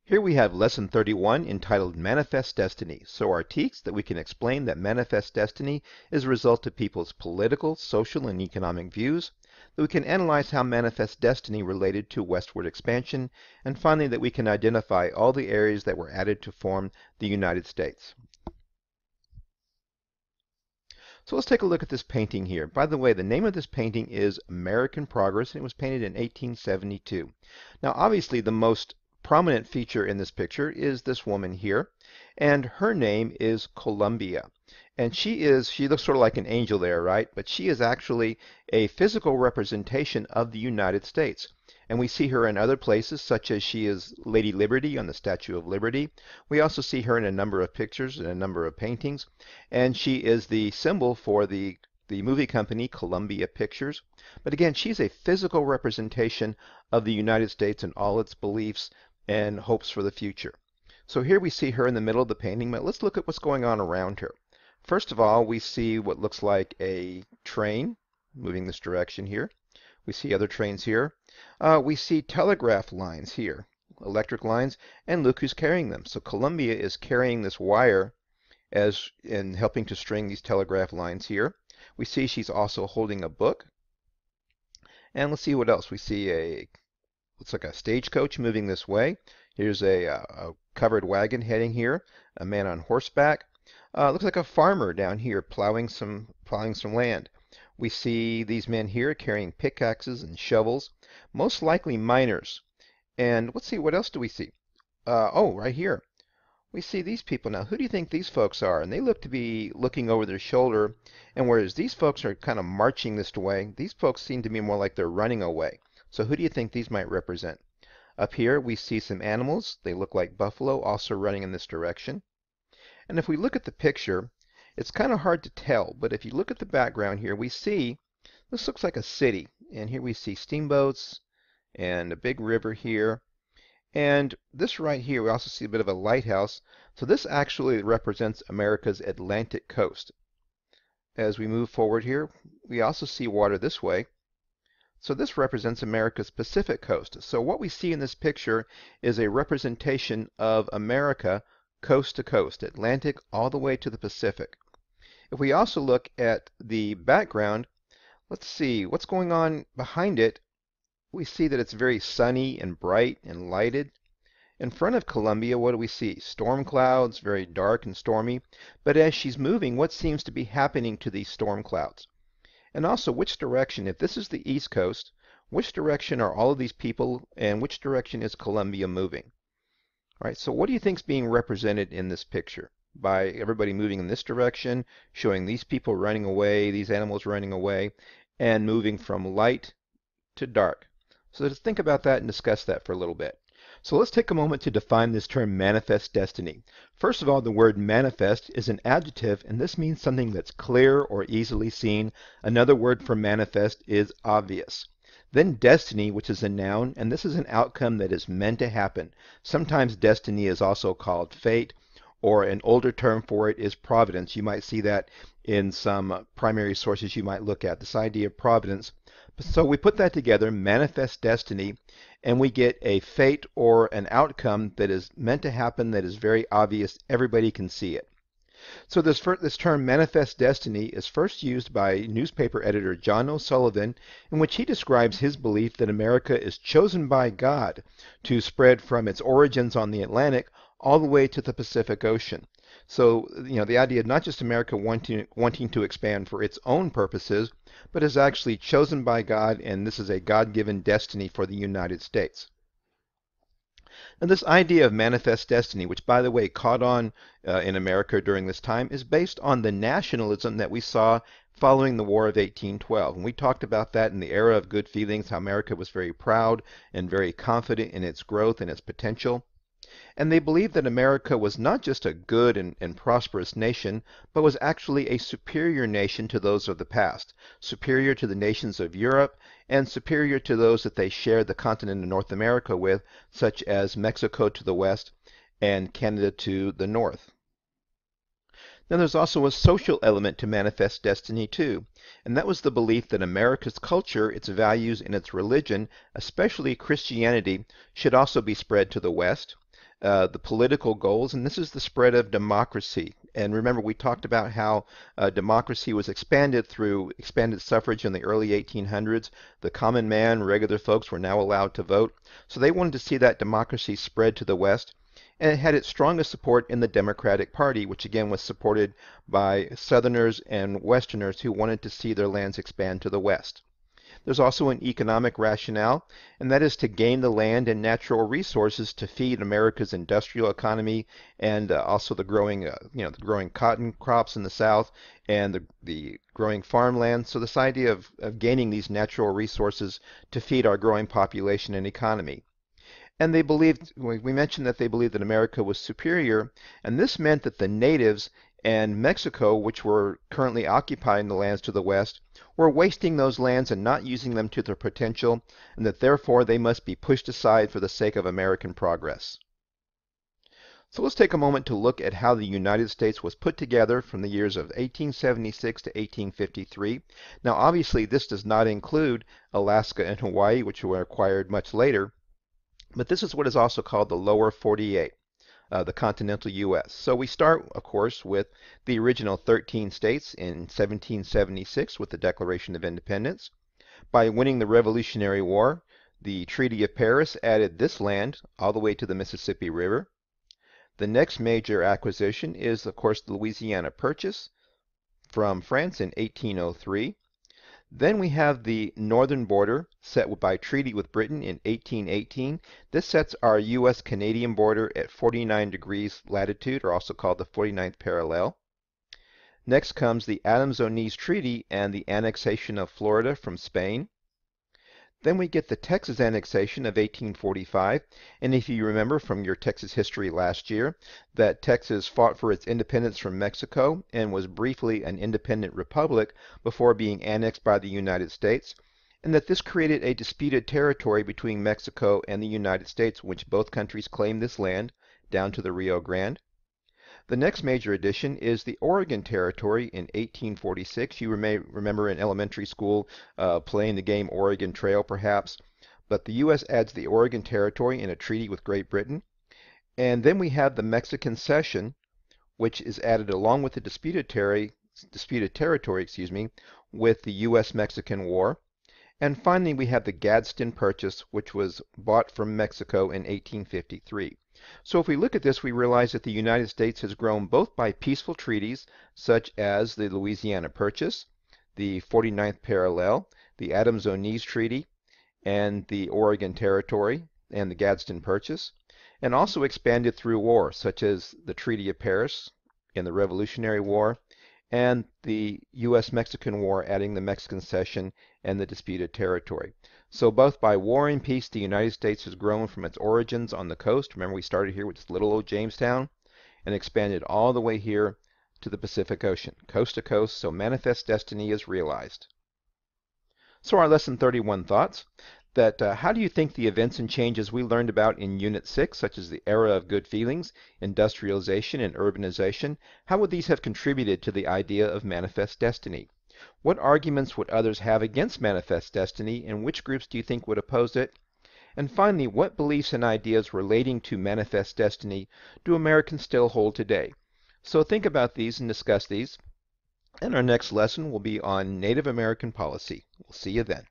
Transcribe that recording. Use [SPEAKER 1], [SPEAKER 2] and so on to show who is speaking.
[SPEAKER 1] Here we have Lesson 31 entitled Manifest Destiny. So our teach that we can explain that manifest destiny is a result of people's political, social, and economic views, that we can analyze how manifest destiny related to westward expansion, and finally that we can identify all the areas that were added to form the United States. So let's take a look at this painting here. By the way, the name of this painting is American Progress, and it was painted in 1872. Now, obviously, the most prominent feature in this picture is this woman here, and her name is Columbia. And she looks sort of like an angel there, right? But she is actually a physical representation of the United States. And we see her in other places, such as she is Lady Liberty on the Statue of Liberty. We also see her in a number of pictures and a number of paintings. And she is the symbol for the movie company Columbia Pictures. But again, she's a physical representation of the United States and all its beliefs and hopes for the future. So here we see her in the middle of the painting, but let's look at what's going on around her. First of all, we see what looks like a train moving this direction here. We see other trains here. We see telegraph lines here, electric lines, and look who's carrying them. So Columbia is carrying this wire in helping to string these telegraph lines here. We see she's also holding a book. And let's see what else. We see looks like a stagecoach moving this way. Here's a covered wagon heading here, a man on horseback. Looks like a farmer down here plowing some land. We see these men here carrying pickaxes and shovels, most likely miners. And let's see, what else do we see? Oh, right here. We see these people now. Who do you think these folks are? And they look to be looking over their shoulder. And whereas these folks are kind of marching this way, these folks seem to be more like they're running away. So who do you think these might represent? Up here we see some animals. They look like buffalo, also running in this direction. And if we look at the picture, it's kind of hard to tell, but if you look at the background here, we see this looks like a city. And here we see steamboats and a big river here. And this right here, we also see a bit of a lighthouse. So this actually represents America's Atlantic coast. As we move forward here, we also see water this way. So this represents America's Pacific coast. So what we see in this picture is a representation of America coast to coast, Atlantic all the way to the Pacific. If we also look at the background, let's see what's going on behind it. We see that it's very sunny and bright and lighted. In front of Columbia, what do we see? Storm clouds, very dark and stormy. But as she's moving, what seems to be happening to these storm clouds? And also, which direction, if this is the East Coast, which direction are all of these people and which direction is Columbia moving? All right, so what do you think is being represented in this picture? By everybody moving in this direction, showing these people running away, these animals running away, and moving from light to dark. So let's think about that and discuss that for a little bit. So let's take a moment to define this term manifest destiny. First of all, the word manifest is an adjective, and this means something that's clear or easily seen. Another word for manifest is obvious. Then destiny, which is a noun, and this is an outcome that is meant to happen. Sometimes destiny is also called fate, or an older term for it is providence. You might see that in some primary sources you might look at, this idea of providence. So we put that together, manifest destiny, and we get a fate or an outcome that is meant to happen, that is very obvious. Everybody can see it. So this term manifest destiny is first used by newspaper editor John O'Sullivan, in which he describes his belief that America is chosen by God to spread from its origins on the Atlantic all the way to the Pacific Ocean. So, the idea of not just America wanting to expand for its own purposes, but is actually chosen by God, and this is a God-given destiny for the United States. Now, this idea of manifest destiny, which, by the way, caught on in America during this time, is based on the nationalism that we saw following the War of 1812. And we talked about that in the era of good feelings, how America was very proud and very confident in its growth and its potential. And they believed that America was not just a good and prosperous nation, but was actually a superior nation to those of the past, superior to the nations of Europe, and superior to those that they shared the continent of North America with, such as Mexico to the west and Canada to the north. Now there's also a social element to manifest destiny too, and that was the belief that America's culture, its values, and its religion, especially Christianity, should also be spread to the west. the political goals, and this is the spread of democracy. And remember, we talked about how democracy was expanded through expanded suffrage in the early 1800s. The common man, regular folks, were now allowed to vote. So they wanted to see that democracy spread to the West. And it had its strongest support in the Democratic Party, which again was supported by Southerners and Westerners who wanted to see their lands expand to the West. There's also an economic rationale, and that is to gain the land and natural resources to feed America's industrial economy and also the growing, the growing cotton crops in the South and the growing farmland. So this idea of gaining these natural resources to feed our growing population and economy. And they believed, we mentioned that they believed that America was superior, and this meant that the natives and Mexico, which were currently occupying the lands to the west, were wasting those lands and not using them to their potential, and that therefore they must be pushed aside for the sake of American progress. So let's take a moment to look at how the United States was put together from the years of 1876 to 1853. Now obviously this does not include Alaska and Hawaii, which were acquired much later, but this is what is also called the Lower 48, the continental U.S. So we start, of course, with the original 13 states in 1776 with the Declaration of Independence. By winning the Revolutionary War, the Treaty of Paris added this land all the way to the Mississippi River. The next major acquisition is, of course, the Louisiana Purchase from France in 1803. Then we have the northern border set by treaty with Britain in 1818. This sets our U.S.-Canadian border at 49 degrees latitude, or also called the 49th parallel. Next comes the Adams-Onís Treaty and the annexation of Florida from Spain. Then we get the Texas annexation of 1845, and if you remember from your Texas history last year, that Texas fought for its independence from Mexico and was briefly an independent republic before being annexed by the United States, and that this created a disputed territory between Mexico and the United States, in which both countries claimed this land down to the Rio Grande. The next major addition is the Oregon Territory in 1846. You may remember in elementary school playing the game Oregon Trail, perhaps. But the U.S. adds the Oregon Territory in a treaty with Great Britain. And then we have the Mexican Cession, which is added along with the disputed territory, with the U.S.-Mexican War. And finally, we have the Gadsden Purchase, which was bought from Mexico in 1853. So if we look at this, we realize that the United States has grown both by peaceful treaties, such as the Louisiana Purchase, the 49th parallel, the Adams-Onís Treaty, and the Oregon Territory, and the Gadsden Purchase, and also expanded through war, such as the Treaty of Paris in the Revolutionary War, and the U.S.-Mexican War, adding the Mexican Cession and the disputed territory. So both by war and peace, the United States has grown from its origins on the coast. Remember, we started here with this little old Jamestown and expanded all the way here to the Pacific Ocean, coast to coast, so manifest destiny is realized. So our lesson 31 thoughts, that how do you think the events and changes we learned about in Unit 6, such as the era of good feelings, industrialization, and urbanization, how would these have contributed to the idea of manifest destiny? What arguments would others have against manifest destiny, and which groups do you think would oppose it? And finally, what beliefs and ideas relating to manifest destiny do Americans still hold today? So think about these and discuss these. And our next lesson will be on Native American policy. We'll see you then.